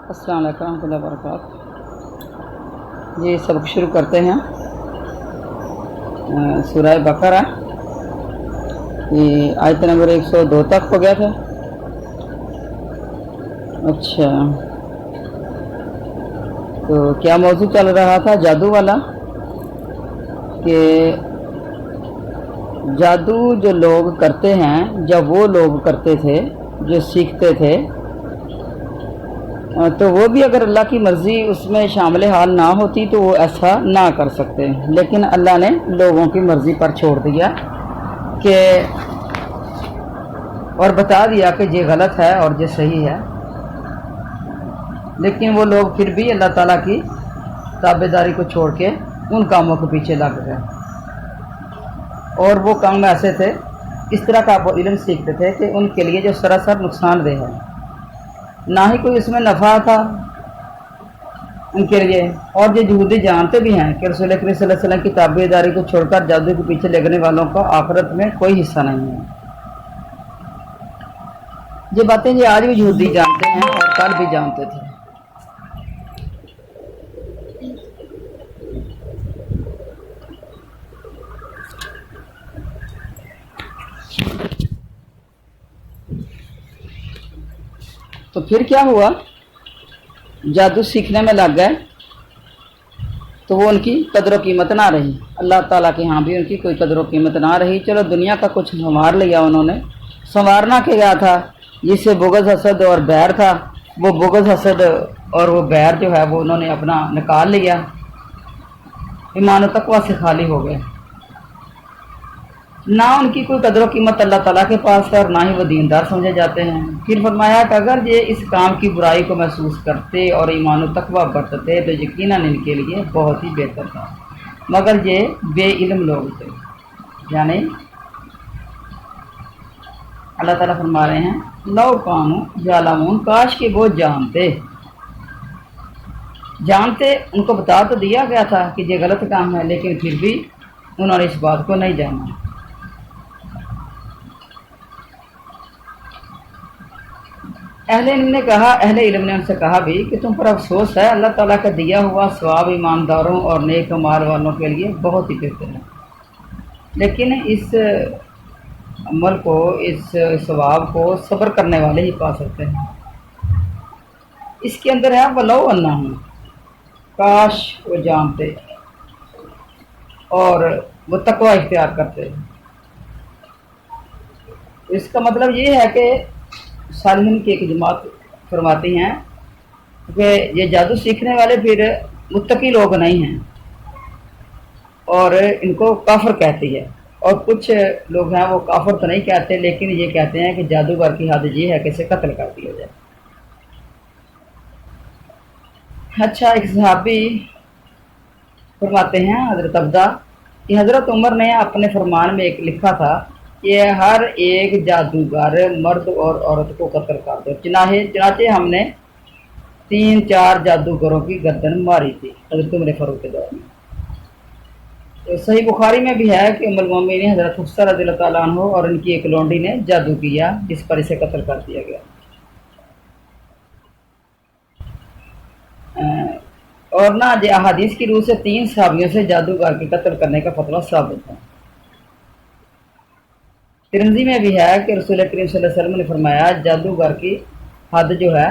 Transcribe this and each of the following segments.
السلام علیکم ورحمۃ اللہ وبرکاتہ۔ جی سبق شروع کرتے ہیں سورہ بقرہ یہ آیت نمبر 102 تک ہو گیا تھا۔ اچھا، تو کیا موضوع چل رہا تھا؟ جادو والا، کہ جادو جو لوگ کرتے ہیں، جب وہ لوگ کرتے تھے جو سیکھتے تھے، تو وہ بھی اگر اللہ کی مرضی اس میں شامل حال نہ ہوتی تو وہ ایسا نہ کر سکتے، لیکن اللہ نے لوگوں کی مرضی پر چھوڑ دیا کہ اور بتا دیا کہ یہ غلط ہے اور یہ صحیح ہے، لیکن وہ لوگ پھر بھی اللہ تعالیٰ کی تابع داری کو چھوڑ کے ان کاموں کے پیچھے لگ گئے، اور وہ کام ایسے تھے، اس طرح کا وہ علم سیکھتے تھے کہ ان کے لیے جو سراسر نقصان دہ ہے، نہ ہی کوئی اس میں نفع تھا ان کے لیے، اور یہ یہودی جانتے بھی ہیں کہ رسول کریم صلی اللہ علیہ وسلم کی تابع داری کو چھوڑ کر جادو کے پیچھے لگنے والوں کا آخرت میں کوئی حصہ نہیں ہے۔ یہ باتیں یہ آج بھی یہودی جانتے ہیں اور کل بھی جانتے تھے۔ تو پھر کیا ہوا؟ جادو سیکھنے میں لگ گئے تو وہ ان کی قدر و قیمت نہ رہی، اللہ تعالیٰ کے ہاں بھی ان کی کوئی قدر و قیمت نہ رہی۔ چلو دنیا کا کچھ سنوار لیا انہوں نے، سنوارنا کیا تھا؟ جس سے بغض حسد اور بیر تھا، وہ بغض حسد اور وہ بیر جو ہے وہ انہوں نے اپنا نکال لیا، ایمان و تقویٰ سے خالی ہو گئے، نہ ان کی کوئی قدر و قیمت اللہ تعالیٰ کے پاس ہے اور نہ ہی وہ دیندار سمجھے جاتے ہیں۔ پھر فرمایا کہ اگر یہ اس کام کی برائی کو محسوس کرتے اور ایمان و تقویٰ برتتے تو یقیناً ان کے لیے بہت ہی بہتر تھا، مگر یہ بے علم لوگ تھے۔ یعنی اللہ تعالیٰ فرما رہے ہیں لو کانوا یعلمون، کاش کہ وہ جانتے، ان کو بتا تو دیا گیا تھا کہ یہ غلط کام ہے، لیکن پھر بھی انہوں نے اس بات کو نہیں جانا۔ اہل علم نے ان سے کہا بھی کہ تم پر افسوس ہے، اللہ تعالیٰ کا دیا ہوا ثواب ایمانداروں اور نیک مال والوں کے لیے بہت ہی بہتر ہے، لیکن اس عمل کو، اس ثواب کو صبر کرنے والے ہی پا سکتے ہیں۔ اس کے اندر ہے ولو انہم، کاش وہ جانتے اور وہ تقوی اختیار کرتے۔ اس کا مطلب یہ ہے کہ صالحین کی ایک جماعت فرماتی ہیں کہ یہ جادو سیکھنے والے پھر متقی لوگ نہیں ہیں اور ان کو کافر کہتی ہے، اور کچھ لوگ ہیں وہ کافر تو نہیں کہتے، لیکن یہ کہتے ہیں کہ جادوگر کی حد یہ ہے کہ اسے قتل کر دیا جائے۔ اچھا، ایک صحابی فرماتے ہیں حضرت عبدہ کہ حضرت عمر نے اپنے فرمان میں ایک لکھا تھا کہ ہر ایک جادوگر مرد اور عورت کو قتل کر دو، چنانچہ ہم نے 3-4 جادوگروں کی گردن ماری تھی حضرت عمر فاروق کے دور میں۔ تو صحیح بخاری میں بھی ہے کہ ام المومنین حضرت حفصہ رضی اللہ تعالیٰ عنہ اور ان کی ایک لونڈی نے جادو کیا جس پر اسے قتل کر دیا گیا، اور نہ یہ احادیث کی روح سے 3 صحابیوں سے جادوگر کے قتل کرنے کا فتویٰ ثابت ہے۔ ترمذی میں بھی ہے کہ رسول کریم صلی اللہ علیہ وسلم نے فرمایا جادوگر کی حد جو ہے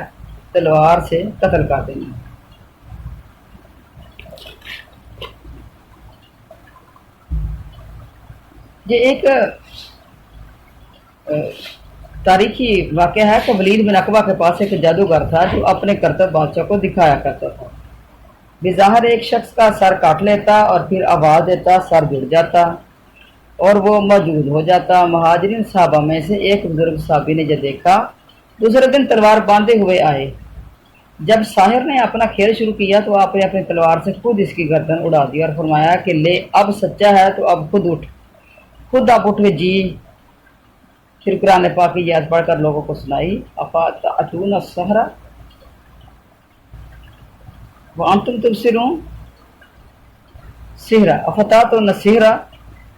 تلوار سے قتل کر دینی۔ یہ ایک تاریخی واقعہ ہے کہ ولید بن عقبہ کے پاس ایک جادوگر تھا جو اپنے کرتب بادشاہ کو دکھایا کرتا تھا۔ بظاہر ایک شخص کا سر کاٹ لیتا اور پھر آواز دیتا، سر جڑ جاتا اور وہ موجود ہو جاتا۔ مہاجرین صحابہ میں سے ایک بزرگ صحابی نے یہ دیکھا، دوسرے دن تلوار باندھے ہوئے آئے۔ جب ساحر نے اپنا کھیل شروع کیا تو آپ نے اپنی تلوار سے خود اس کی گردن اڑا دی اور فرمایا کہ لے اب سچا ہے تو اب خود آپ اٹھ کے جی۔ پھر قرآن پاک کی یاد پڑھ کر لوگوں کو سنائی، افتأتون السحر وانتم تبصرون، سحر افتأتون السحر،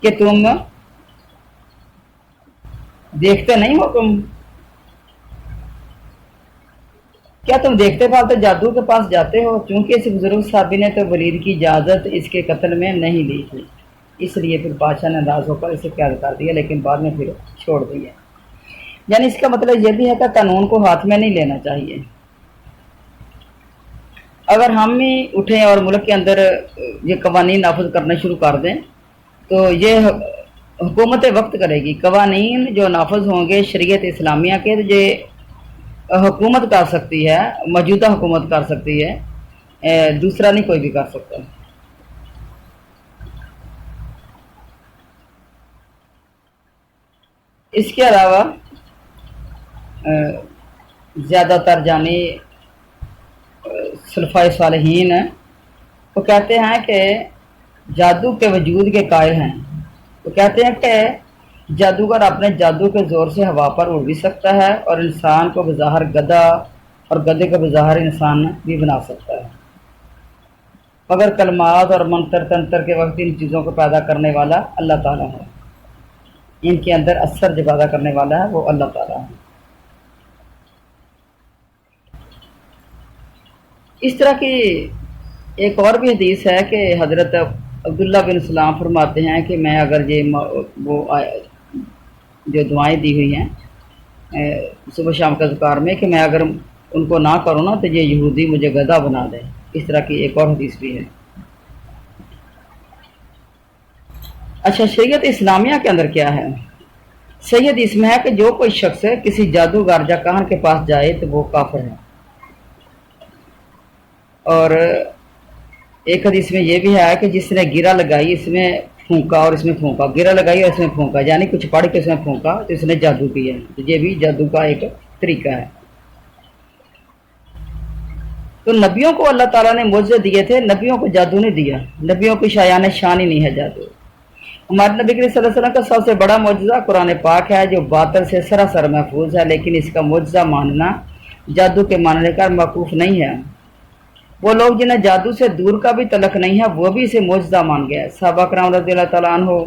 کہ تم دیکھتے نہیں ہو، تم क्या तुम देखते भालते जादू के पास जाते हो? चूंकि इस बुजुर्ग साहबी ने तो वलीद की इजाज़त इसके कत्ल में नहीं ली थी, इसलिए फिर बादशाह ने नाराज़ होकर इसे कैद कर दिया, लेकिन बाद में फिर छोड़ दिया। यानी इसका मतलब ये भी है कि कानून को हाथ में नहीं लेना चाहिए। अगर हम ही उठें और मुल्क के अंदर ये कवानीन नाफिज करना शुरू कर दें तो ये हुकूमत वक्त करेगी। कवानीन जो नाफिज होंगे शरीयत इस्लामिया के, तो ये हुकूमत कर सकती है, मौजूदा हुकूमत कर सकती है, दूसरा नहीं कोई भी कर सकता। इसके अलावा ज़्यादातर जानी सलफ़ाए सालिहीन वो कहते हैं कि जादू के वजूद के कायल हैं। वो कहते हैं कि जादूगर अपने जादू के ज़ोर से हवा पर उड़ भी सकता है और इंसान को बज़ाहिर गधा और गधे को बज़ाहिर इंसान भी बना सकता है, मगर कलमात और मंत्र तंत्र के वक्त इन चीज़ों को पैदा करने वाला अल्लाह ताला है। इनके अंदर असर जो पैदा करने वाला है वो अल्लाह ताला है। इस तरह की एक और भी हदीस है कि हज़रत अब्दुल्ला बिन सलाम फरमाते हैं कि मैं अगर ये वो जो दुआएं दी हुई हैं सुबह शाम के ज़िक्र में, कि मैं अगर उनको ना करूँ ना तो ये यहूदी मुझे गधा बना दे। इस तरह की एक और हदीस भी है। अच्छा, शरीयत इस्लामिया के अंदर क्या है? सही हदीस में है कि जो कोई शख्स किसी जादूगर या काहन के पास जाए तो वो काफिर है। और एक हदीस में ये भी है कि जिसने गिरा लगाई इसमें फूंका और इसमें फूंका, गिरा लगाई और इसमें फूंका, यानी कुछ पढ़ के इसमें फूंका तो इसने जादू किया। तो ये भी जादू का एक तरीका है। तो नबियों को अल्लाह ताला ने मुआवजे दिए थे, नबियों को जादू नहीं दिया। नबियों की शायान शान ही नहीं है जादू। हमारे नबी करीम सल्लल्लाहु अलैहि वसल्लम का सबसे बड़ा मुआजिज़ा कुरान पाक है, जो बातिल से सरासर महफूज है, लेकिन इसका मुआजिज़ा मानना जादू के मानने का मौकूफ नहीं है। वो लोग जिन्हें जादू से दूर का भी तलक नहीं है वो भी इसे मुआजिज़ा मान गए। सहाबा किराम रज़ियल्लाहु तआला अन्हो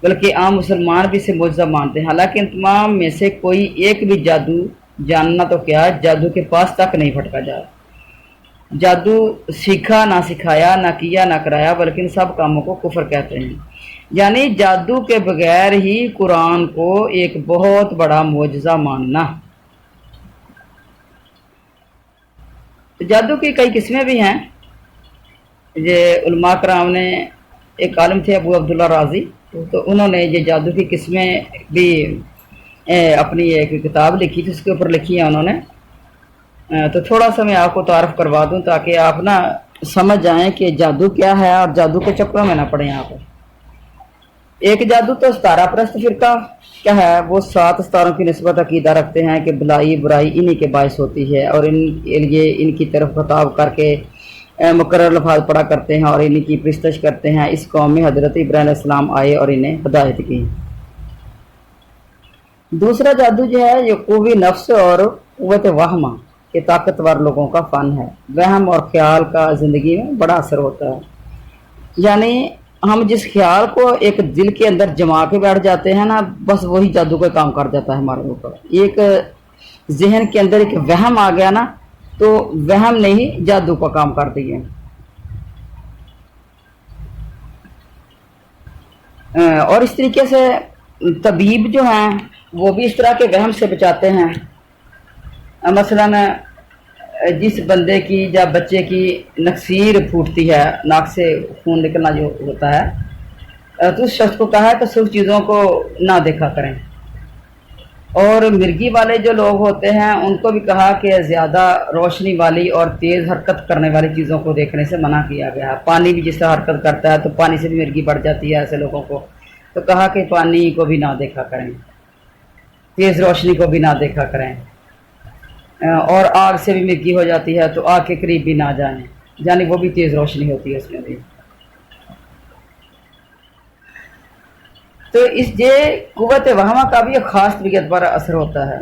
बल्कि आम मुसलमान भी इसे मुआजिज़ा मानते हैं। हालांकि इन तमाम में से कोई एक भी जादू जानना तो क्या, जादू के पास तक नहीं फटका जा। जादू सीखा ना सिखाया, ना किया ना कराया, बल्कि इन सब कामों को कुफर कहते हैं। यानी जादू के बगैर ही कुरान को एक बहुत बड़ा मुआजिज़ा मानना। जादू की कई किस्में भी हैं। ये उलमा कराम ने, एक आलिम थे अबू अब्दुल्ला राजी, तो उन्होंने ये जादू की किस्में भी अपनी एक किताब लिखी थी, उसके ऊपर लिखी है उन्होंने। तो थोड़ा सा मैं आपको तारफ़ करवा दूं ताकि आप ना समझ जाएं कि जादू क्या है और जादू के चक्रों में ना पड़े यहाँ पर। एक जादू तो सितारा परस्त फिरका क्या है, वो 7 सितारों की निस्बत अकीदा रखते हैं कि भलाई बुराई इन्हीं के बायस होती है, और ये इनकी तरफ खिताब करके मुकर्रर लफ्ज़ पढ़ा करते हैं और इनकी पेशकश करते हैं। इस कौम में हज़रत इब्राहीम अलैहिस्सलाम आए और इन्हें हिदायत की। दूसरा जादू जो है ये क़ुव्वे नफ्स और क़ुव्वत वहम के ताकतवर लोगों का फ़न है। वहम और ख्याल का ज़िंदगी में बड़ा असर होता है। यानी हम जिस ख्याल को एक दिल के अंदर जमा के बैठ जाते हैं ना, बस वही जादू का काम कर जाता है हमारे ऊपर। एक जहन के अंदर एक वहम आ गया ना, तो वहम ने ही जादू का काम कर दिया। और इस तरीके से तबीब जो हैं वो भी इस तरह के वहम से बचाते हैं। मसलन जिस बंदे की या बच्चे की नक्सीर फूटती है, नाक से खून निकलना जो होता है, तो उस शख्स को कहा है कि शुभ चीज़ों को ना देखा करें। और मिर्गी वाले जो लोग होते हैं उनको भी कहा कि ज़्यादा रोशनी वाली और तेज़ हरकत करने वाली चीज़ों को देखने से मना किया गया है। पानी भी जिस तरह हरकत करता है तो पानी से भी मिर्गी बढ़ जाती है, ऐसे लोगों को तो कहा कि पानी को भी ना देखा करें, तेज़ रोशनी को भी ना देखा करें। और आग से भी मिर्गी हो जाती है तो आग के करीब भी ना जाएं, यानी वो भी तेज़ रोशनी होती है उसमें भी। तो इस ये कुव्वत वहमा का भी एक ख़ास तरीक़त पर असर होता है।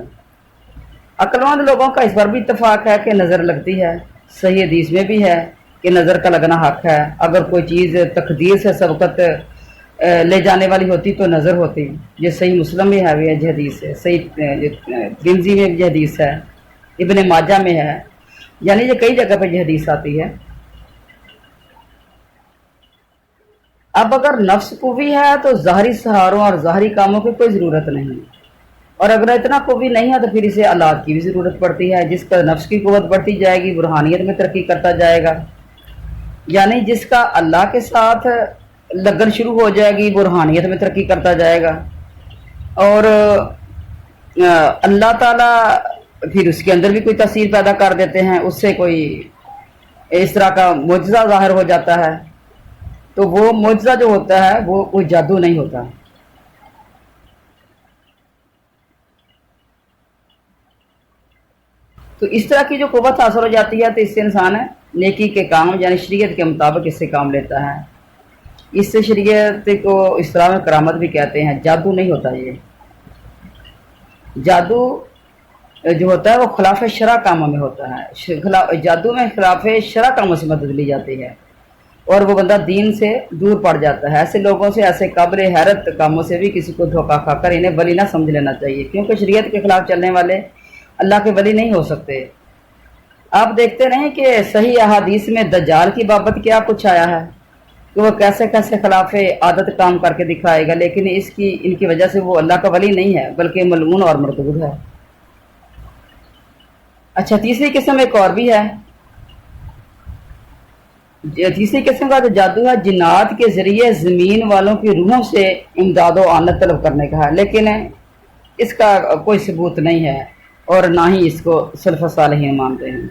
अक्लमंद लोगों का इस पर भी इत्तफाक है कि नज़र लगती है। सही हदीस में भी है कि नज़र का लगना हक है। अगर कोई चीज़ तकदीर से सबकत ले जाने वाली होती तो नज़र होती। ये सही मुस्लिम में है, ये हदीस है। सही तिरमिज़ी में भी हदीस है ابن ماجہ میں ہے، یعنی یہ کئی جگہ پہ یہ حدیث آتی ہے۔ اب اگر نفس قوی ہے تو ظاہری سہاروں اور ظاہری کاموں کی کوئی ضرورت نہیں، اور اگر اتنا قوی نہیں ہے تو پھر اسے آلات کی بھی ضرورت پڑتی ہے۔ جس کا نفس کی قوت بڑھتی جائے گی وہ روحانیت میں ترقی کرتا جائے گا، یعنی جس کا اللہ کے ساتھ لگن شروع ہو جائے گی وہ روحانیت میں ترقی کرتا جائے گا، اور اللہ تعالیٰ پھر اس کے اندر بھی کوئی تاثیر پیدا کر دیتے ہیں، اس سے کوئی اس طرح کا معجزہ ظاہر ہو جاتا ہے، تو وہ معجزہ جو ہوتا ہے وہ کوئی جادو نہیں ہوتا۔ تو اس طرح کی جو قوت حاصل ہو جاتی ہے تو اس سے انسان نیکی کے کام یعنی شریعت کے مطابق اس سے کام لیتا ہے۔ اس سے شریعت کو اسلام میں کرامت بھی کہتے ہیں، جادو نہیں ہوتا۔ یہ جادو جو ہوتا ہے وہ خلاف شرع کاموں میں ہوتا ہے، جادو میں خلاف شرع کاموں سے مدد لی جاتی ہے اور وہ بندہ دین سے دور پڑ جاتا ہے۔ ایسے لوگوں سے، ایسے قابل حیرت کاموں سے بھی کسی کو دھوکہ کھا کر انہیں ولی نہ سمجھ لینا چاہیے، کیونکہ شریعت کے خلاف چلنے والے اللہ کے ولی نہیں ہو سکتے۔ آپ دیکھتے نہیں کہ صحیح احادیث میں دجال کی بابت کیا کچھ آیا ہے کہ وہ کیسے کیسے خلاف عادت کام کر کے دکھائے گا، لیکن ان کی وجہ سے وہ اللہ کا ولی نہیں ہے بلکہ ملعون اور مردود ہے۔ اچھا، تیسری قسم ایک اور بھی ہے۔ تیسری قسم کا جو جادو ہے جنات کے ذریعے زمین والوں کی روحوں سے امداد و آنت طلب کرنے کا ہے، لیکن اس کا کوئی ثبوت نہیں ہے اور نہ ہی اس کو سلف صالحین مانتے ہیں۔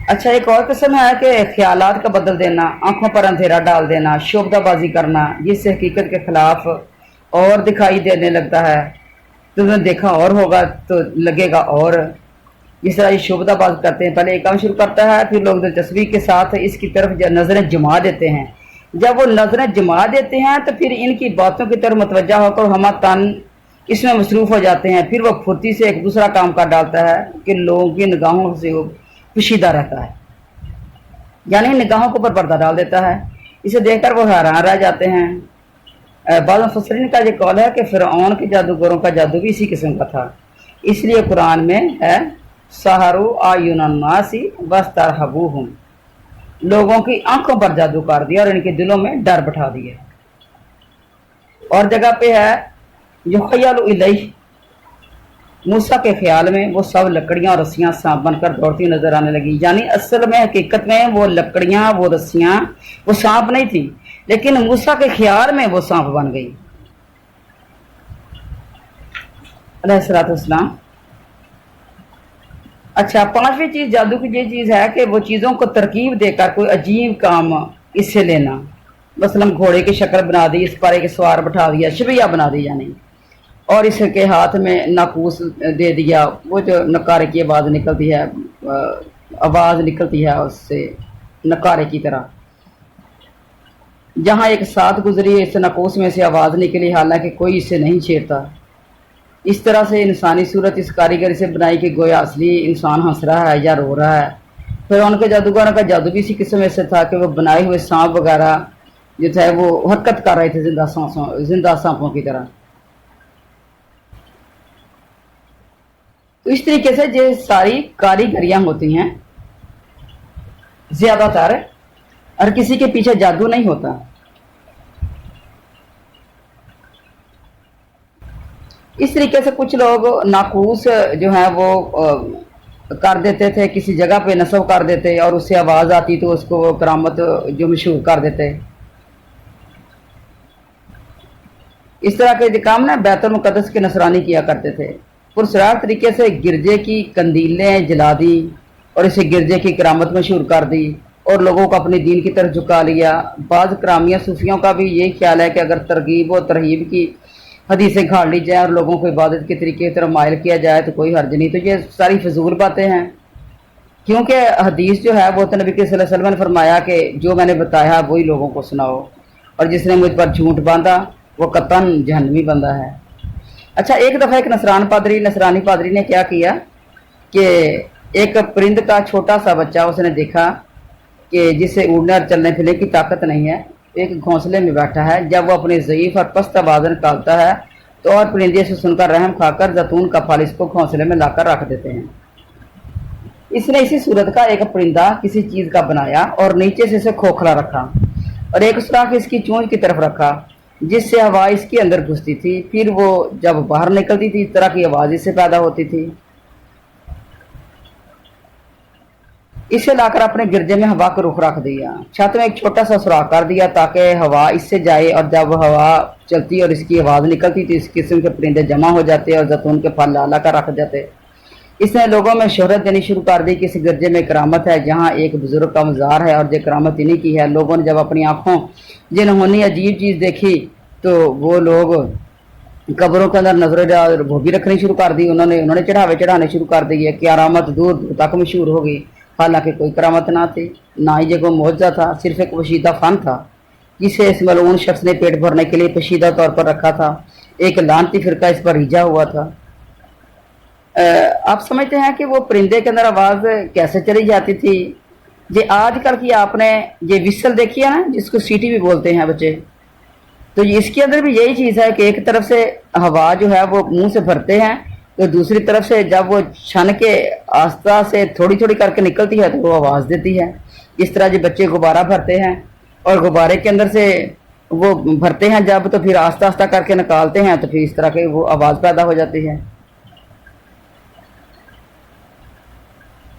اچھا، ایک اور قسم ہے کہ خیالات کا بدل دینا، آنکھوں پر اندھیرا ڈال دینا، شعبدہ بازی کرنا، جس سے حقیقت کے خلاف اور دکھائی دینے لگتا ہے۔ تم نے دیکھا اور ہوگا تو لگے گا اور، جس طرح یہ شعبدہ باز کرتے ہیں، پہلے ایک کام شروع کرتا ہے پھر لوگ دلچسپی کے ساتھ اس کی طرف نظریں جما دیتے ہیں۔ جب وہ نظریں جما دیتے ہیں تو پھر ان کی باتوں کی طرف متوجہ ہو کر ہمہ تن اس میں مصروف ہو جاتے ہیں۔ پھر وہ پھرتی سے ایک دوسرا کام کر ڈالتا ہے کہ لوگوں کی نگاہوں سے وہ پوشیدہ رہتا ہے، یعنی نگاہوں کے اوپر پردہ ڈال دیتا ہے۔ اسے دیکھ کر وہ حیران رہ جاتے ہیں۔ بعض مفسرین کا یہ قول ہے کہ فرعون کے جادوگروں کا جادو بھی اسی قسم کا تھا، اس لیے قرآن میں ہے سحروا اعین الناس واسترہبوہم، لوگوں کی آنکھوں پر جادو کر دیا اور ان کے دلوں میں ڈر بٹھا دیا۔ اور جگہ پہ ہے یخیل الیہ، موسیٰ کے خیال میں وہ سب لکڑیاں اور رسیاں سانپ بن کر دوڑتی نظر آنے لگی، یعنی اصل میں حقیقت میں وہ لکڑیاں، وہ رسیاں، وہ سانپ نہیں تھی، لیکن موسیٰ کے خیال میں وہ سانپ بن گئی علیہ الصلوۃ والسلام۔ اچھا، پانچویں چیز جادو کی یہ چیز ہے کہ وہ چیزوں کو ترکیب دے کر کوئی عجیب کام اس سے لینا، مثلا گھوڑے کی شکل بنا دی، اس پر ایک سوار بٹھا دیا، شبیہ بنا دی یعنی، اور اس کے ہاتھ میں ناقوس دے دیا، وہ جو نکارے کی آواز نکلتی ہے، آواز نکلتی ہے اس سے نکارے کی طرح، جہاں ایک ساتھ گزری اس ناقوس میں سے آواز نکلی، حالانکہ کوئی اسے نہیں چھیڑتا۔ اس طرح سے انسانی صورت اس کاریگری سے بنائی کہ گویا اصلی انسان ہنس رہا ہے یا رو رہا ہے۔ پھر ان کے جادوگروں کا جادو بھی اسی قسم سے تھا کہ وہ بنائے ہوئے سانپ وغیرہ جو تھے وہ حرکت کر رہے تھے زندہ سانپوں کی طرح۔ تو اس طریقے سے یہ ساری کاریگریاں ہوتی ہیں، زیادہ تر اور کسی کے پیچھے جادو نہیں ہوتا۔ اس طریقے سے کچھ لوگ ناقوس جو ہیں وہ کر دیتے تھے، کسی جگہ پہ نصب کر دیتے اور اس سے آواز آتی تو اس کو وہ کرامت جو مشہور کر دیتے۔ اس طرح کے کام نا بیت المقدس کے نصرانی کیا کرتے تھے، پرسرار طریقے سے گرجے کی کندیلیں جلا دی اور اسے گرجے کی کرامت مشہور کر دی اور لوگوں کو اپنے دین کی طرف جھکا لیا۔ بعض کرامیہ صوفیوں کا بھی یہی خیال ہے کہ اگر ترغیب و ترہیب کی حدیثیں گھاڑ لی جائیں اور لوگوں کو عبادت کے طریقے کی طرف مائل کیا جائے تو کوئی حرج نہیں۔ تو یہ ساری فضول باتیں ہیں، کیونکہ حدیث جو ہے وہ تو نبی صلی اللہ علیہ وسلم نے فرمایا کہ جو میں نے بتایا وہی لوگوں کو سناؤ، اور جس نے مجھ پر جھوٹ باندھا وہ قطعاً جہنمی بندہ ہے۔ اچھا، ایک دفعہ ایک نصرانی پادری نے کیا کیا کہ ایک پرند کا چھوٹا سا بچہ اس نے دیکھا کہ جسے اڑنے اور چلنے پھرنے کی طاقت نہیں ہے، ایک گھونسلے میں بیٹھا ہے، جب وہ اپنی ضعیف اور پست آواز نکالتا ہے तो और परिंदे से सुनकर रहम खाकर जैतून का फल इसको घोंसले में लाकर रख देते हैं। इसने इसी सूरत का एक परिंदा किसी चीज का बनाया और नीचे से इसे खोखला रखा और एक सुराख इसकी चोंच की तरफ रखा जिससे हवा इसके अंदर घुसती थी। फिर वो जब बाहर निकलती थी इस तरह की आवाज इससे पैदा होती थी। इसे लाकर अपने गिरजे में हवा का रुख रख दिया। छत में एक छोटा सा सुराख कर दिया ताकि हवा इससे जाए और जब हवा चलती और इसकी आवाज निकलती तो इस किस्म के परिंदे जमा हो जाते और जैतून के फल ला कर रख जाते। इसने लोगों में शोहरत देनी शुरू कर दी कि इस गिरजे में करामत है जहाँ एक बुजुर्ग का मज़ार है और ये करामत इन्हीं की है। लोगों ने जब अपनी आंखों जिन्होंने अजीब चीज़ देखी तो वो लोग कब्रों के अंदर नजर वो भी रखनी शुरू कर दी। उन्होंने चढ़ावे चढ़ाने शुरू कर दिए। करामत दूर दूर तक मशहूर हो गई। हालांकि कोई करामत ना थी, ना ही ये कोई मुआवजा था, सिर्फ एक पोशीदा फन था जिसे इस मलून शख्स ने पेट भरने के लिए पोशीदा तौर पर रखा था। एक लानती फिरका इस पर रिझा हुआ था। आप समझते हैं कि वो परिंदे के अंदर आवाज़ कैसे चली जाती थी। ये आजकल की आपने ये विसल देखी है ना, जिसको सीटी भी बोलते हैं बच्चे, तो इसके अंदर भी यही चीज़ है कि एक तरफ से हवा जो है वो मुंह से भरते हैं तो दूसरी तरफ से जब वो छन के आस्था से थोड़ी थोड़ी करके निकलती है तो वो आवाज़ देती है। इस तरह जो बच्चे गुब्बारा भरते हैं और गुब्बारे के अंदर से वो भरते हैं जब, तो फिर आस्ता आस्ता करके निकालते हैं तो फिर इस तरह की वो आवाज़ पैदा हो जाती है।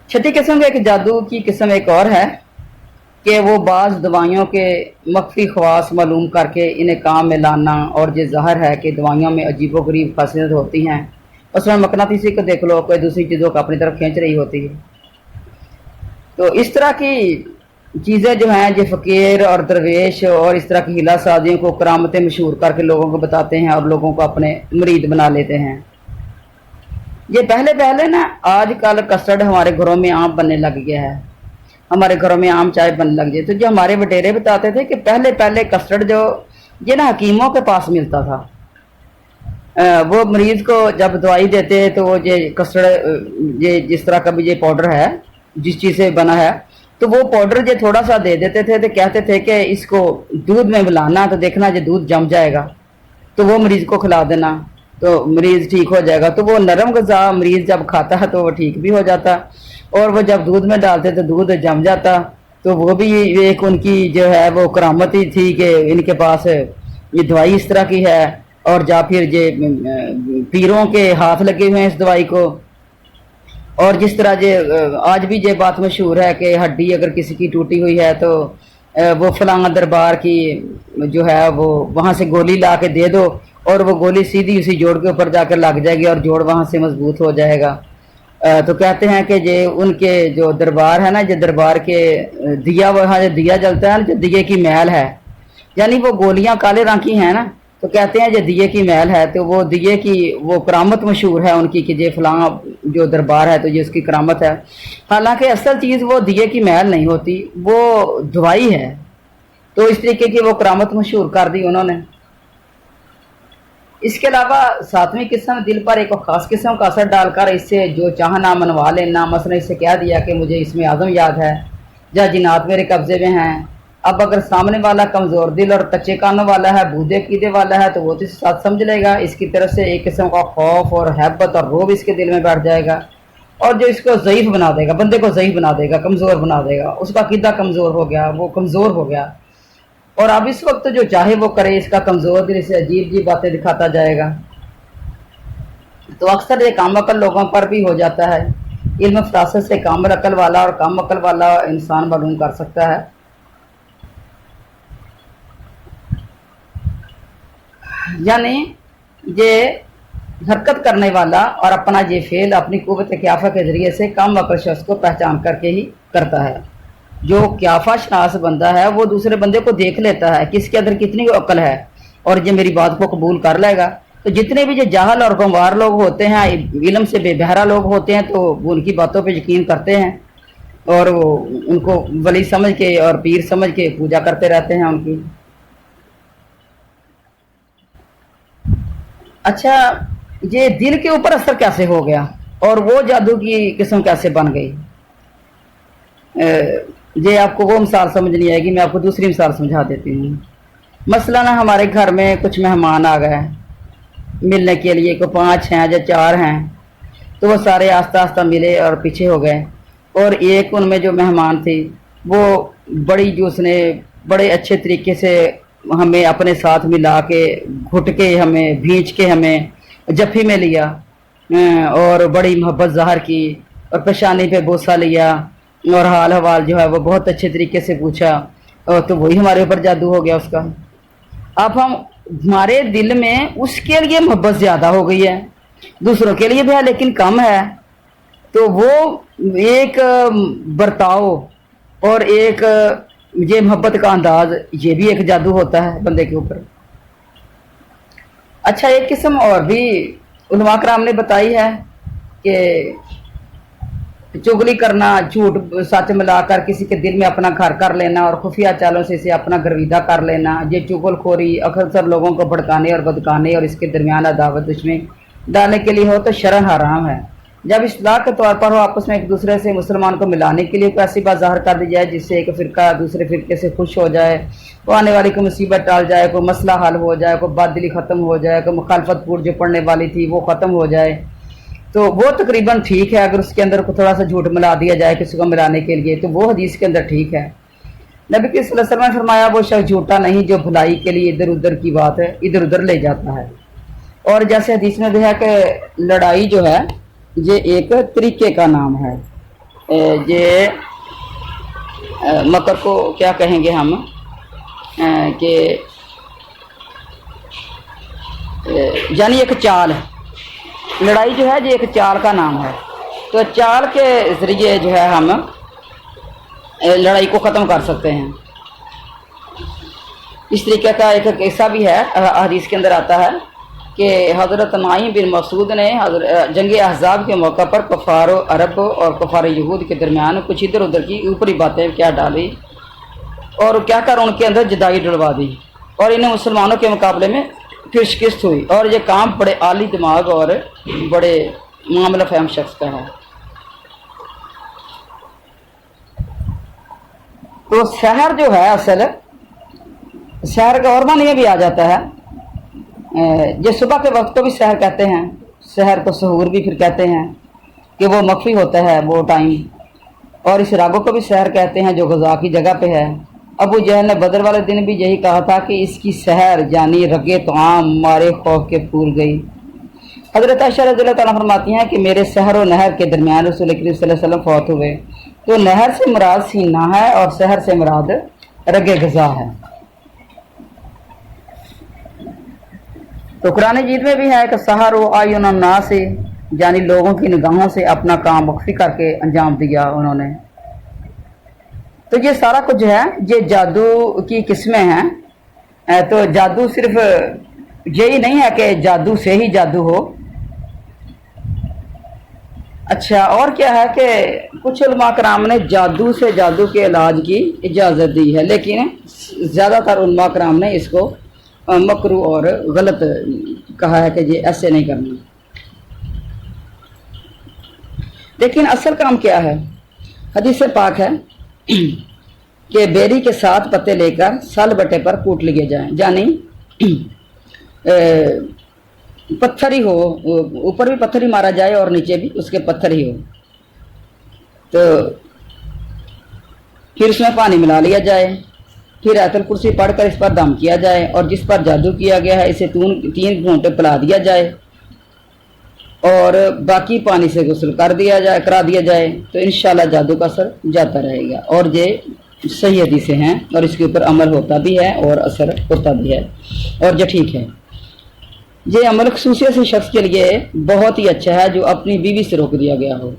छठी किस्म एक जादू की किस्म एक और है कि वो बाज़ दवाइयों के मख्फी ख्वास मालूम करके इन्हें काम में लाना। और ये ज़ाहिर है कि दवाइयों में अजीबो गरीब खासियत होती हैं। उसमें मकनातीसी को देख लो, कोई दूसरी चीज़ों को अपनी तरफ खींच रही होती है। तो इस तरह की चीज़ें जो हैं ये फ़कीर और दरवेश और इस तरह की हिला साजियों को करामतें मशहूर करके लोगों को बताते हैं और लोगों को अपने मुरीद बना लेते हैं। ये पहले पहले ना आजकल कस्टर्ड हमारे घरों में आम बनने लग गया है। हमारे घरों में आम चाय बनने लग गई। तो जो हमारे बटेरे बताते थे कि पहले पहले कस्टर्ड जो ये ना हकीमों के पास मिलता था। वो मरीज को जब दवाई देते तो वो ये कस्टर्ड ये जिस तरह का भी ये पाउडर है जिस चीज़ से बना है तो वो पाउडर ये थोड़ा सा दे देते थे तो कहते थे कि इसको दूध में मिलाना तो देखना ये दूध जम जाएगा तो वो मरीज को खिला देना तो मरीज ठीक हो जाएगा। तो वो नरम ग़िज़ा मरीज जब खाता है तो वो ठीक भी हो जाता और वो जब दूध में डालते तो दूध जम जाता। तो वो भी एक उनकी जो है वो करामत ही थी कि इनके पास ये दवाई इस तरह की है। और या फिर ये पीरों के हाथ लगे हुए हैं इस दवाई को। और जिस तरह ये आज भी ये बात मशहूर है कि हड्डी अगर किसी की टूटी हुई है तो वो फलां दरबार की जो है वो वहाँ से गोली ला के दे दो और वो गोली सीधी उसी जोड़ के ऊपर जाकर लग जाएगी और जोड़ वहाँ से मजबूत हो जाएगा। तो कहते हैं कि ये उनके जो दरबार है ना, जो दरबार के दिया वहाँ जो दिया जलता है ना, जो दिए की महल है, यानी वो गोलियाँ काले रंग की हैं ना, तो कहते हैं जो दिए की महल है तो वो दिए की वो करामत मशहूर है उनकी कि ये फलां जो दरबार है तो ये उसकी करामत है। हालांकि असल चीज़ वो दिए की महल नहीं होती, वो दवाई है। तो इस तरीके की वो करामत मशहूर कर दी उन्होंने। इसके अलावा सातवीं किस्म दिल पर एक ख़ास किस्म का असर डालकर इससे जो चाहना मनवा लेना। मसलन इससे कह दिया कि मुझे इसमें आज़म याद है या जिन्नात मेरे कब्ज़े में हैं। अब अगर सामने वाला कमज़ोर दिल और कच्चे कानों वाला है, बूढ़े अकीदे वाला है, तो वो तो इसे साथ समझ लेगा। इसकी तरफ से एक किस्म का खौफ और हैबत और रोब इसके दिल में बैठ जाएगा और जो इसको ज़ईफ़ बना देगा, बंदे को ज़ईफ़ बना देगा, कमज़ोर बना देगा। उसका अकीदा कमज़ोर हो गया, वो कमज़ोर हो गया और अब इस वक्त जो चाहे वो करे, इसका कमज़ोर दिल इसे अजीब अजीब बातें दिखाता जाएगा। तो अक्सर ये कम अकल लोगों पर भी हो जाता है। इल्म फरासत से कम अकल वाला और कम अकल वाला इंसान मालूम कर सकता है। यानी ये हरकत करने वाला और अपना ये फेल अपनी कुव्वत क़ियाफ़ा के ज़रिए से कम अकल शख्स को पहचान करके ही करता है। जो क़ियाफ़ा शनास बंदा है वो दूसरे बंदे को देख लेता है कि इसके अंदर कितनी अकल है और ये मेरी बात को कबूल कर लेगा। तो जितने भी जो जाहल और गंवार लोग होते हैं, इल्म से बेबहरा लोग होते हैं, तो वो उनकी बातों पे यकीन करते हैं और वो उनको वली समझ के और पीर समझ के पूजा करते रहते हैं उनकी। अच्छा, ये दिल के ऊपर असर कैसे हो गया और वो जादू की किस्म कैसे बन गई? ये आपको वो मिसाल समझ नहीं आएगी, मैं आपको दूसरी मिसाल समझा देती हूँ। मसलन हमारे घर में कुछ मेहमान आ गए ملنے کے لیے، کوئی 5 ہیں یا 4 ہیں، تو وہ سارے آہستہ آہستہ ملے اور پیچھے ہو گئے۔ اور ایک ان میں جو مہمان تھی وہ بڑی، جو اس نے بڑے اچھے طریقے سے ہمیں اپنے ساتھ ملا کے، گھٹ کے، ہمیں بھینچ کے، ہمیں جفی میں لیا، اور بڑی محبت ظاہر کی، اور پیشانی پہ بوسہ لیا، اور حال حوال جو ہے وہ بہت اچھے طریقے سے پوچھا، اور تو وہی ہمارے اوپر جادو ہو گیا اس کا۔ اب ہمارے دل میں اس کے لیے محبت زیادہ ہو گئی ہے، دوسروں کے لیے بھی ہے لیکن کم ہے، تو وہ ایک برتاؤ اور ایک یہ محبت کا انداز، یہ بھی ایک جادو ہوتا ہے بندے کے اوپر۔ اچھا، ایک قسم اور بھی علماء کرام نے بتائی ہے کہ چگلی کرنا، جھوٹ سچ ملا کر کسی کے دل میں اپنا گھر کر لینا اور خفیہ چالوں سے اسے اپنا گرویدہ کر لینا، یہ چگل خوری اکثر لوگوں کو بھڑکانے اور بدکانے اور اس کے درمیان عداوت دشمنی ڈالنے کے لیے ہو تو شرعاً حرام ہے۔ جب اصلاح کے طور پر ہو آپس میں ایک دوسرے سے مسلمان کو ملانے کے لیے کوئی ایسی بات ظاہر کر دی جائے جس سے ایک فرقہ دوسرے فرقے سے خوش ہو جائے، وہ آنے والی کوئی مصیبت ٹال جائے، کوئی مسئلہ حل ہو جائے، کوئی بد دلی ختم ہو جائے، کوئی مخالفت پور جو پڑنے والی تھی وہ ختم ہو جائے، تو وہ تقریباً ٹھیک ہے۔ اگر اس کے اندر کو تھوڑا سا جھوٹ ملا دیا جائے کسی کو ملانے کے لیے تو وہ حدیث کے اندر ٹھیک ہے۔ نبی صلی اللہ علیہ وسلم نے فرمایا وہ شخص جھوٹا نہیں جو بھلائی کے لیے ادھر ادھر کی بات ہے ادھر ادھر لے جاتا ہے۔ اور جیسے حدیث میں دیکھا کہ لڑائی جو ہے یہ ایک طریقے کا نام ہے، یہ مکر کو کیا کہیں گے ہم، کہ یعنی ایک چال، لڑائی جو ہے یہ ایک چال کا نام ہے، تو چال کے ذریعے جو ہے ہم لڑائی کو ختم کر سکتے ہیں۔ اس طریقے کا ایک قصہ بھی ہے، حدیث کے اندر آتا ہے کہ حضرت نعیم بن مسعود نے جنگ احزاب کے موقع پر کفار عرب اور کفار یہود کے درمیان کچھ ادھر ادھر کی اوپری باتیں کیا ڈالی اور کیا کر ان کے اندر جدائی ڈلوا دی، اور انہیں مسلمانوں کے مقابلے میں پھر شکست ہوئی، اور یہ کام بڑے عالی دماغ اور بڑے معاملہ فہم شخص کا ہے۔ تو سحر جو ہے، اصل سحر کا اور معنی بھی آ جاتا ہے، یہ صبح کے وقت کو بھی سحر کہتے ہیں، سحر کو سحور بھی پھر کہتے ہیں کہ وہ مخفی ہوتا ہے وہ ٹائم، اور اس راگوں کو بھی سحر کہتے ہیں جو غذا کی جگہ پہ ہے۔ ابو جہل نے بدر والے دن بھی یہی کہا تھا کہ اس کی سحر یعنی رگے طعام مارے خوف کے پھول گئی۔ حضرت عائشہ رضی اللہ تعالیٰ فرماتی ہیں کہ میرے سحر و نہر کے درمیان رسول کریم صلی اللہ علیہ وسلم فوت ہوئے، تو نہر سے مراد سینہ ہے اور سحر سے مراد رگ غذا ہے۔ تو قرآن مجید میں بھی ہے کہ سحر و اعین الناس، یعنی لوگوں کی نگاہوں سے اپنا کام مخفی کر کے انجام دیا انہوں نے۔ تو یہ سارا کچھ جو ہے یہ جادو کی قسمیں ہیں۔ تو جادو صرف یہی نہیں ہے کہ جادو سے ہی جادو ہو۔ اچھا، اور کیا ہے کہ کچھ علماء کرام نے جادو سے جادو کے علاج کی اجازت دی ہے، لیکن زیادہ تر علماء کرام نے اس کو مکروہ اور غلط کہا ہے کہ یہ ایسے نہیں کرنا۔ لیکن اصل کام کیا ہے؟ حدیث پاک ہے کہ بیری کے 7 پتے لے کر سال بٹے پر کوٹ لیے جائیں، یعنی پتھر ہی ہو، اوپر بھی پتھر ہی مارا جائے اور نیچے بھی اس کے پتھر ہی ہو، تو پھر اس میں پانی ملا لیا جائے، پھر آیت الکرسی پڑھ کر اس پر دم کیا جائے، اور جس پر جادو کیا گیا ہے اسے 3 گھونٹے پلا دیا جائے اور باقی پانی سے غسل کرا دیا جائے، تو انشاءاللہ جادو کا اثر جاتا رہے گا۔ اور یہ صحیح حدیثیں ہیں اور اس کے اوپر عمل ہوتا بھی ہے اور اثر ہوتا بھی ہے، اور یہ ٹھیک ہے۔ یہ عمل خصوصیت سے شخص کے لیے بہت ہی اچھا ہے جو اپنی بیوی سے روک دیا گیا ہو،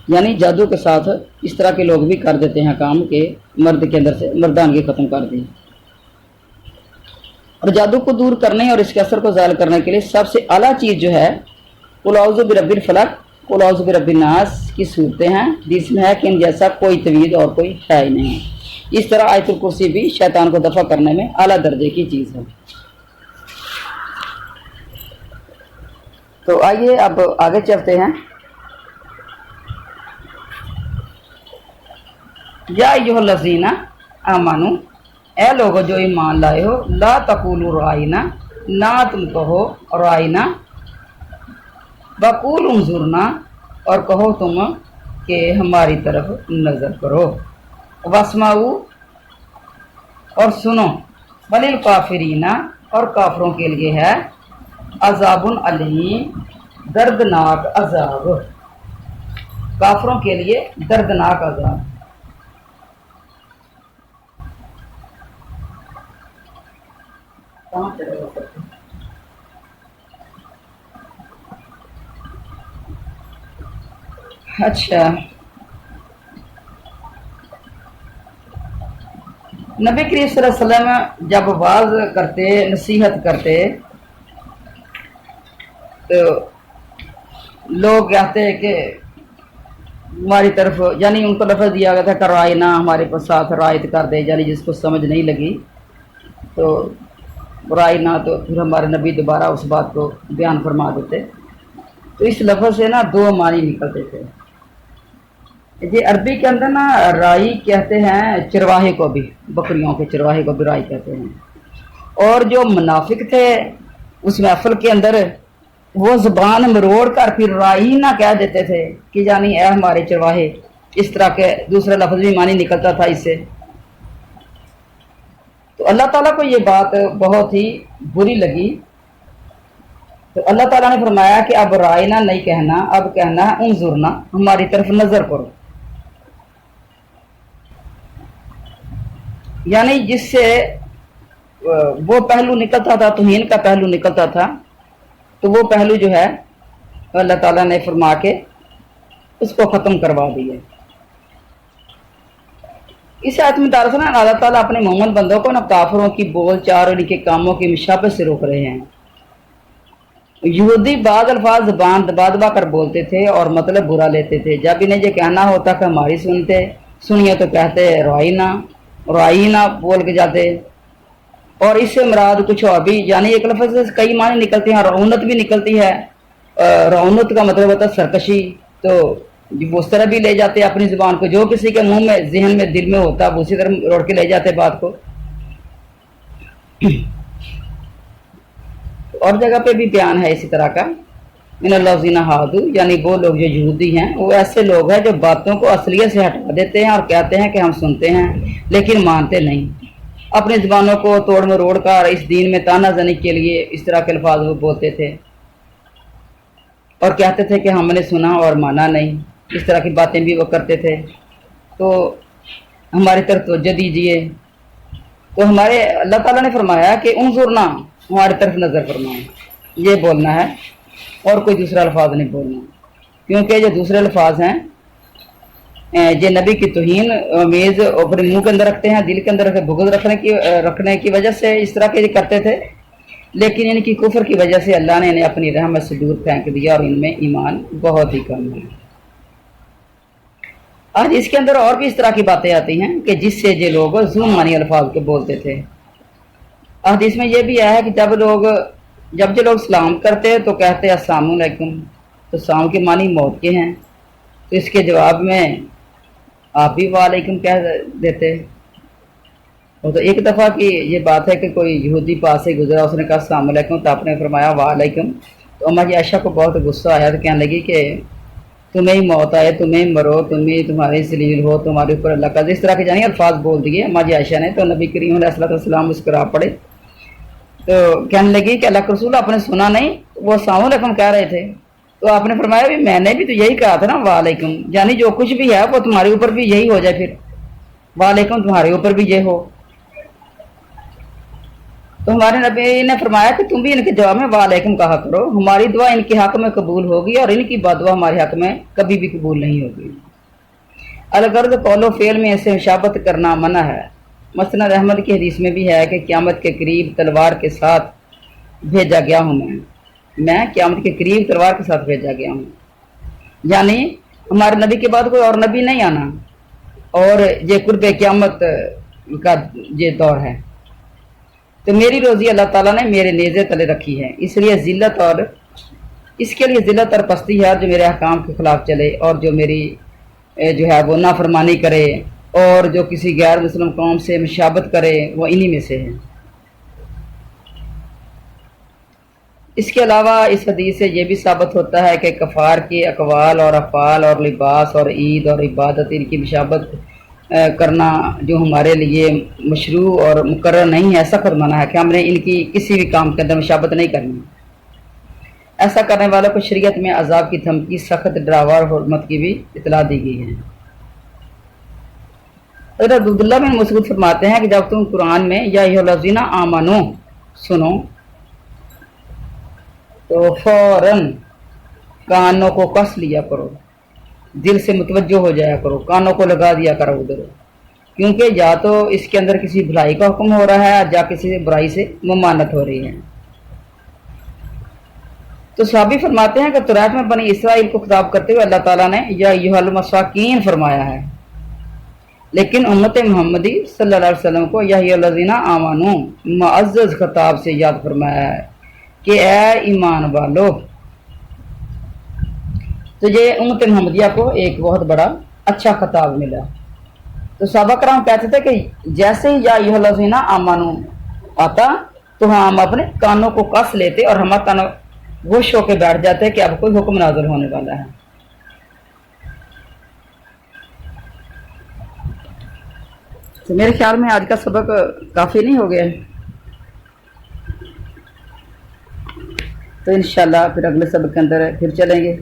یعنی جادو کے ساتھ اس طرح کے لوگ بھی کر دیتے ہیں کام کہ مرد کے اندر سے مردانگی ختم کر دیں۔ اور جادو کو دور کرنے اور اس کے اثر کو زائل کرنے کے لیے سب سے اعلیٰ چیز جو ہے قل اعوذ برب الفلق، قل اعوذ برب الناس کی صورتیں ہیں، جس میں ہے کہ ان جیسا کوئی طویل اور کوئی ہے ہی نہیں۔ اس طرح آیت الکرسی بھی شیطان کو دفع کرنے میں اعلیٰ درجے کی چیز ہے۔ تو آئیے اب آگے چلتے ہیں۔ یا ایھا الذین آمنو، اے لوگو جو ایمان لائے ہو، لا تقولوا رائنا، ना तुम कहो राइना, वकूल उन्जुरना, और कहो तुम कि हमारी तरफ नज़र करो, वस्माऊ, और सुनो, वलिल काफिरीना, और काफरों के लिए है अजाबुन अलीम, दर्दनाक अजाब, काफरों के लिए दर्दनाक अजाब। कहाँ चले गए? अच्छा, नबी करीम सल्लल्लाहु अलैहि वसल्लम जब वाज करते, नसीहत करते, तो लोग कहते हैं कि हमारी तरफ, यानी उनको लफ्ज़ दिया गया था कराए ना, हमारे पास साथ रायत कर दे, यानी जिसको समझ नहीं लगी तो राय ना, तो फिर हमारे नबी दोबारा उस बात को बयान फरमा देते। तो इस लफ्ज़ से ना दो मानी निकलते थे। ये अरबी के अंदर ना राई कहते हैं चरवाहे को भी, बकरियों के चरवाहे को भी राई कहते हैं। और जो मुनाफिक थे उस महफिल के अंदर, वो जुबान मरोड़ कर फिर राई ना कह देते थे कि जानी ए हमारे चरवाहे, इस तरह के दूसरा लफ्ज़ भी मानी निकलता था इससे। तो अल्लाह ताला को ये बात बहुत ही बुरी लगी, तो अल्लाह ताला ने फरमाया कि अब रायना नहीं कहना, अब कहना है उन्जुरना, हमारी तरफ नजर करो। यानी जिससे वो पहलू निकलता था, तौहीन का पहलू निकलता था, तो वो पहलू जो है अल्लाह ताला ने फरमा के उसको ख़त्म करवा दिया। इस आयत में दरअसल अल्लाह ताला अपने मोमिन बंदों को ना काफिरों की बोल चाल और इनके कामों की मुशाबहत से रोक रहे हैं। यहूदी बाद अल्फाज ज़बान दबा दबा कर बोलते थे और मतलब बुरा लेते थे। जब इन्हें ये कहना होता कि हमारी सुनिए तो कहते राइना बोल के जाते। और इससे मुराद कुछ और भी, यानी एक लफ्ज़ से कई माने निकलते हैं। रौनत भी निकलती है, रौनत का मतलब होता है सरकशी, तो वो उस तरह भी ले जाते हैं अपनी ज़ुबान को, जो किसी के मुंह में, जहन में, दिल में होता है वो उसी तरह रोड़ के ले जाते बात को। और जगह पे भी बयान है इसी तरह का, इन्नल्लाज़ीना हादू, यानी वो लोग जो यहूदी हैं, वो ऐसे लोग हैं जो बातों को असलियत से हटा देते हैं और कहते हैं कि हम सुनते हैं लेकिन मानते नहीं। अपनी ज़बानों को तोड़ मरोड़ कर इस दीन में ताना जनी के लिए इस तरह के अल्फाज वो बोलते थे और कहते थे कि हमने सुना और माना नहीं। इस तरह की बातें भी वो करते थे। तो हमारी तरफ तवज्जो दीजिए। तो हमारे अल्लाह ताला ने फरमाया कि उन्जुरना, हमारी तरफ नज़र फरमाए, ये बोलना है और कोई दूसरा अल्फाज नहीं बोलना, क्योंकि जो दूसरे अल्फाज हैं ये नबी की तौहीन मेज़ अपने मुंह के अंदर रखते हैं, दिल के अंदर बुग़्ज़ रखने की वजह से इस तरह के करते थे। लेकिन इनकी कुफ्र की वजह से अल्लाह ने इन्हें अपनी रहमत से दूर फेंक दिया और इनमें ईमान बहुत ही कम है। आज इसके अंदर और भी इस तरह की बातें आती हैं कि जिससे ये लोग ज़ूम मानी अल्फाज के बोलते थे। आज इसमें यह भी आया है कि जब जो लोग सलाम करते हैं तो कहते हैं अस्सलामु अलैकुम, तो सलाम के मानी मौत के हैं, तो इसके जवाब में आप भी वालेकुम कह देते। और तो एक दफ़ा की ये बात है कि कोई यहूदी पास से गुजरा, उसने कहा अस्सलामु अलैकुम, तो आपने फरमाया वालेकुम। तो अम्मा जी आयशा को बहुत गुस्सा आया, तो कहने लगी कि तुम्हें ही मौत आए, तुम्हें मरो, तुम्हारे जलील हो, तुम्हारे ऊपर अल्लाह का, इस तरह के जानी अल्फाज बोल दिए अम्मा जी आयशा ने। तो नबी करीम अलैहिस्सलाम मुस्कुरा पड़े। तो कहने लगी कि अल्लाह के रसूल आपने सुना नहीं, वो अस्सलामु अलैकुम कह रहे थे। तो आपने फरमाया भी मैंने भी तो यही कहा था ना वालेकुम, यानी जो कुछ भी है वो तुम्हारे ऊपर भी यही हो जाए, फिर वालेकुम तुम्हारे ऊपर भी ये हो। तो हमारे नबी ने फरमाया कि तुम भी इनके जवाब में वालेकुम कहा करो, हमारी दुआ इनके हक में कबूल होगी और इनकी बदुआ हमारे हक में कभी भी कबूल नहीं होगी। अलगर्द कौलो फेल में ऐसे मुशाबत करना मना है। मसनद अहमद की हदीस में भी है कि क़यामत के करीब तलवार के साथ भेजा गया हूँ, मैं क़यामत के करीब तलवार के साथ भेजा गया हूँ, यानी हमारे नबी के बाद कोई और नबी नहीं आना और ये कुर्ब क़यामत का ये दौर है। तो मेरी रोज़ी अल्लाह ताला ने मेरे नेज़े तले रखी है, इसलिए ज़िल्लत और इसके लिए ज़िल्लत और पस्ती है जो मेरे अहकाम के ख़िलाफ़ चले और जो मेरी जो है वो नाफरमानी करे और जो किसी गैर मुस्लिम कौम से मुशाबत करे, वो इन्हीं में से है। اس کے علاوہ اس حدیث سے یہ بھی ثابت ہوتا ہے کہ کفار کے اقوال اور افعال اور لباس اور عید اور عبادت ان کی مشابت کرنا جو ہمارے لیے مشروع اور مقرر نہیں ہے، سخت منع ہے کہ ہم نے ان کی کسی بھی کام کے اندر مشابت نہیں کرنی۔ ایسا کرنے والوں کو شریعت میں عذاب کی دھمکی، سخت ڈراوا اور حرمت کی بھی اطلاع دی گئی ہے۔ حضرت عبداللہ بن مسعود فرماتے ہیں کہ جب تم قرآن میں یا ایھا الذین آمنو سنو تو فوراً کانوں کو کس لیا کرو، دل سے متوجہ ہو جایا کرو، کانوں کو لگا دیا کرو ادھر، کیونکہ یا تو اس کے اندر کسی بھلائی کا حکم ہو رہا ہے یا کسی برائی سے ممانعت ہو رہی ہے۔ تو صحابی فرماتے ہیں کہ تورات میں بنی اسرائیل کو خطاب کرتے ہوئے اللہ تعالیٰ نے یا ایھا المساکین فرمایا ہے، لیکن امت محمدی صلی اللہ علیہ وسلم کو یا ایھا الذین آمنو معزز خطاب سے یاد فرمایا ہے کہ اے ایمان والو۔ تو یہ امت محمدیہ کو ایک بہت بڑا اچھا خطاب ملا۔ تو صحابہ کرام کہتے تھے کہ جیسے ہی یا ایھا الذین آمنو آتا تو ہم اپنے کانوں کو کس لیتے اور ہمارا کانوں گوش ہو کے بیٹھ جاتے کہ اب کوئی حکم نازل ہونے والا ہے۔ تو میرے خیال میں آج کا سبق کافی نہیں ہو گیا، تو انشاءاللہ پھر اگلے سبق کے اندر پھر چلیں گے۔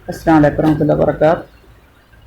السلام علیکم ورحمۃ اللہ وبرکاتہ۔